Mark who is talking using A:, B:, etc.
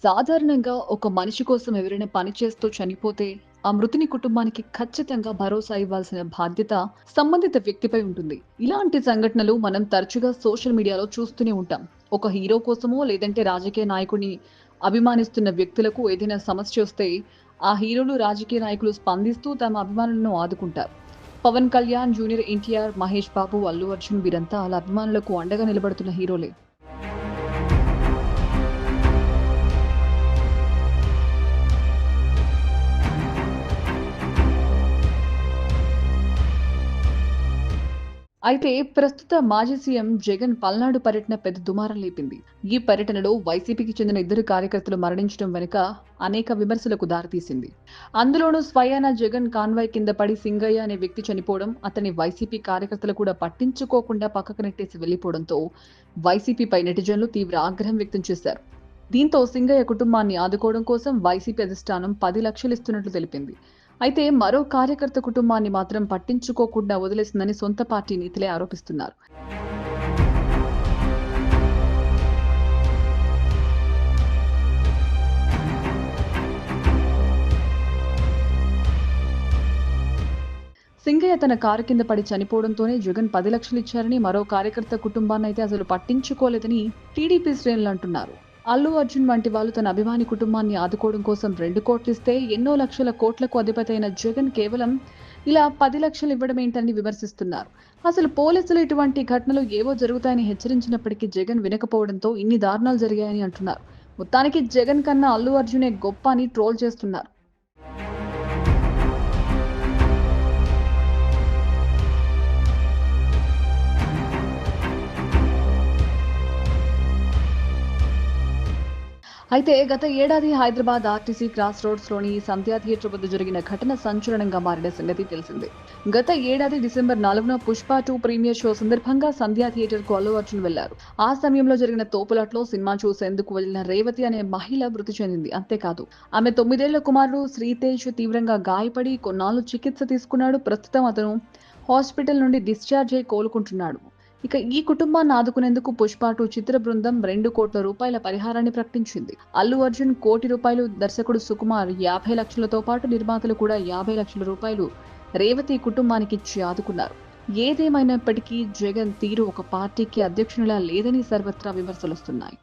A: సాధారణంగా ఒక మనిషి కోసం ఎవరైనా పని చేస్తూ చనిపోతే ఆ మృతుని కుటుంబానికి ఖచ్చితంగా భరోసా ఇవ్వాల్సిన బాధ్యత సంబంధిత వ్యక్తిపై ఉంటుంది. ఇలాంటి సంఘటనలు మనం తరచుగా సోషల్ మీడియాలో చూస్తూనే ఉంటాం. ఒక హీరో కోసమో లేదంటే రాజకీయ నాయకుడిని అభిమానిస్తున్న వ్యక్తులకు ఏదైనా సమస్య వస్తే ఆ హీరోలు రాజకీయ నాయకులు స్పందిస్తూ తమ అభిమానులను ఆదుకుంటారు. పవన్ కళ్యాణ్, జూనియర్ ఎన్టీఆర్, మహేష్ బాబు, అల్లు అర్జున్ వీరంతా వాళ్ళ అభిమానులకు అండగా నిలబడుతున్న హీరోలే. అయితే ప్రస్తుత మాజీ సీఎం జగన్ పల్నాడు పర్యటన పెద్ద దుమారం లేపింది. ఈ పర్యటనలో వైసీపీకి చెందిన ఇద్దరు కార్యకర్తలు మరణించడం వెనుక అనేక విమర్శలకు దారితీసింది. అందులోనూ స్వయాన జగన్ కాన్వాయ్ కింద పడి సింగయ్య అనే వ్యక్తి చనిపోవడం, అతని వైసీపీ కార్యకర్తలు కూడా పట్టించుకోకుండా పక్కకు నెట్టేసి వెళ్లిపోవడంతో వైసీపీపై నెటిజన్లు తీవ్ర ఆగ్రహం వ్యక్తం చేశారు. దీంతో సింగయ్య కుటుంబాన్ని ఆదుకోవడం కోసం వైసీపీ అధిష్టానం 10 లక్షలు ఇస్తున్నట్లు తెలిపింది. అయితే మరో కార్యకర్త కుటుంబాన్ని మాత్రం పట్టించుకోకుండా వదిలేసిందని సొంత పార్టీ నేతలే ఆరోపిస్తున్నారు. సింగయ్య తన కారు కింద పడి చనిపోవడంతోనే జగన్ 10 లక్షలు ఇచ్చారని, మరో కార్యకర్త కుటుంబాన్నైతే అసలు పట్టించుకోలేదని టీడీపీ శ్రేణులు అంటున్నారు. అల్లు అర్జున్ వంటి వాళ్ళు తన అభిమాని కుటుంబాన్ని ఆదుకోవడం కోసం 2 కోట్లు ఇస్తే ఎన్నో లక్షల కోట్లకు అధిపతైన జగన్ కేవలం ఇలా 10 లక్షలు ఇవ్వడం ఏంటని విమర్శిస్తున్నారు. అసలు పోలీసులు ఇటువంటి ఘటనలు ఏవో జరుగుతాయని హెచ్చరించినప్పటికీ జగన్ వినకపోవడంతో ఇన్ని దారుణాలు జరిగాయని అంటున్నారు. మొత్తానికి జగన్ కన్నా అల్లు అర్జునే గొప్ప అని ట్రోల్ చేస్తున్నారు. అయితే గత ఏడాది హైదరాబాద్ ఆర్టీసీ క్రాస్ రోడ్స్లోని సంధ్యా థియేటర్ వద్ద జరిగిన ఘటన సంచలనంగా మారిన సంగతి తెలిసిందే. గత ఏడాది డిసెంబర్ 4న పుష్ప 2 ప్రీమియర్ షో సందర్భంగా సంధ్యా థియేటర్కు అల్లు అర్జున్ వెళ్లారు. ఆ సమయంలో జరిగిన తోపులాటలో సినిమా చూసేందుకు వెళ్లిన రేవతి అనే మహిళ మృతి చెందింది. అంతేకాదు ఆమె 9 ఏళ్ల కుమారుడు శ్రీతేజ్ తీవ్రంగా గాయపడి కొన్నాళ్లు చికిత్స తీసుకున్నాడు. ప్రస్తుతం అతను హాస్పిటల్ నుండి డిశ్చార్జ్ అయి కోలుకుంటున్నాడు. ఇక ఈ కుటుంబాన్ని ఆదుకునేందుకు పుష్ప 2 చిత్ర బృందం 2 కోట్ల రూపాయల పరిహారాన్ని ప్రకటించింది. అల్లు అర్జున్ ₹1,00,00,000, దర్శకుడు సుకుమార్ 50 లక్షలతో పాటు నిర్మాతలు కూడా 50 లక్షల రూపాయలు రేవతి కుటుంబానికి ఇచ్చి ఆదుకున్నారు. ఏదేమైనప్పటికీ జగన్ తీరు ఒక పార్టీకి అధ్యక్షునిలా లేదని సర్వత్రా విమర్శలొస్తున్నాయి.